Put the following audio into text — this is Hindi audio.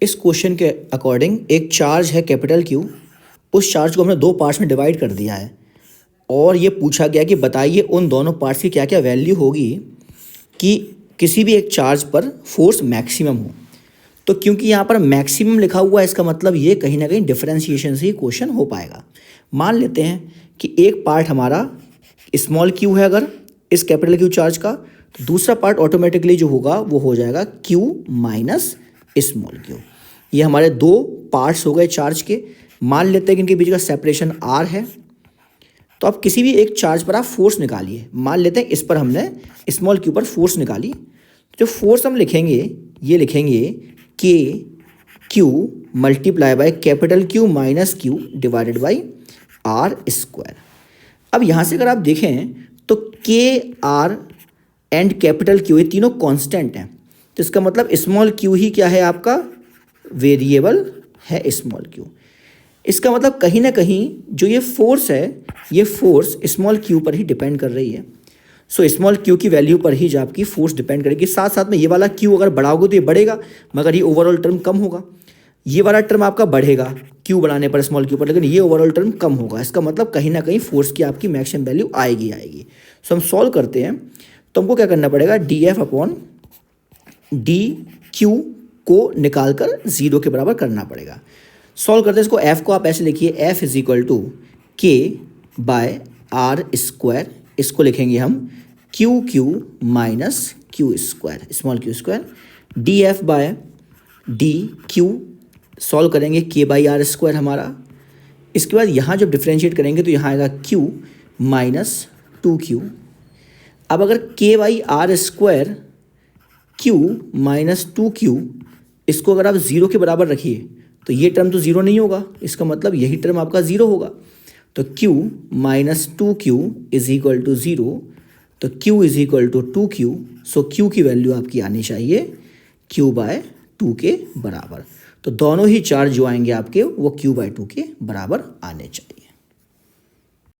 इस क्वेश्चन के अकॉर्डिंग एक चार्ज है कैपिटल क्यू, उस चार्ज को हमने दो पार्ट्स में डिवाइड कर दिया है और ये पूछा गया कि बताइए उन दोनों पार्ट्स की क्या क्या वैल्यू होगी कि किसी भी एक चार्ज पर फोर्स मैक्सिमम हो। तो क्योंकि यहाँ पर मैक्सिमम लिखा हुआ है, इसका मतलब ये कहीं ना कहीं डिफरेंशिएशन से ही क्वेश्चन हो पाएगा। मान लेते हैं कि एक पार्ट हमारा स्मॉल क्यू है अगर इस कैपिटल क्यू चार्ज का, तो दूसरा पार्ट ऑटोमेटिकली जो होगा वो हो जाएगा क्यू माइनस स्मॉल क्यू। ये हमारे दो पार्ट्स हो गए चार्ज के। मान लेते हैं कि इनके बीच का सेपरेशन आर है। तो आप किसी भी एक चार्ज पर आप फोर्स निकालिए। मान लेते हैं इस पर हमने स्मॉल क्यू पर फोर्स निकाली, जो फोर्स हम लिखेंगे ये लिखेंगे K q multiply by capital q minus q divided by r square. अब यहाँ से अगर आप देखें तो के आर एंड कैपिटल क्यू ये तीनों कांस्टेंट हैं, तो इसका मतलब स्मॉल क्यू ही क्या है आपका वेरिएबल है स्मॉल क्यू। इसका मतलब कहीं ना कहीं जो ये फोर्स है ये फोर्स स्मॉल क्यू पर ही डिपेंड कर रही है। सो स्मॉल क्यू की वैल्यू पर ही जो आपकी फोर्स डिपेंड करेगी। साथ साथ में ये वाला क्यू अगर बढ़ाओगे तो ये बढ़ेगा, मगर ये ओवरऑल टर्म कम होगा। ये वाला टर्म आपका बढ़ेगा क्यू बढ़ाने पर स्मॉल क्यू पर, लेकिन ये ओवरऑल टर्म कम होगा। इसका मतलब कहीं ना कहीं फोर्स की आपकी मैक्सिमम वैल्यू आएगी। सो हम सॉल्व करते हैं तो हमको क्या करना पड़ेगा, D F upon D Q को निकाल कर 0 के बराबर करना पड़ेगा। सॉल्व करते हैं इसको। एफ को आप ऐसे लिखिए, F is equal to K by r square. इसको लिखेंगे हम q q minus q square small q square. D F by d q solve करेंगे के बाई आर स्क्वायर हमारा। इसके बाद यहाँ जब डिफ्रेंशिएट करेंगे तो यहाँ आएगा क्यू माइनस 2q। अब अगर K by r square q minus 2q इसको अगर आप 0 के बराबर रखिए तो ये टर्म तो 0 नहीं होगा, इसका मतलब यही टर्म आपका 0 होगा। तो q minus 2q is equal to 0, तो q is equal to 2q। So q की वैल्यू आपकी आनी चाहिए q बाय 2 के बराबर। तो दोनों ही चार्ज जो आएंगे आपके वो q बाय 2 के बराबर आने चाहिए।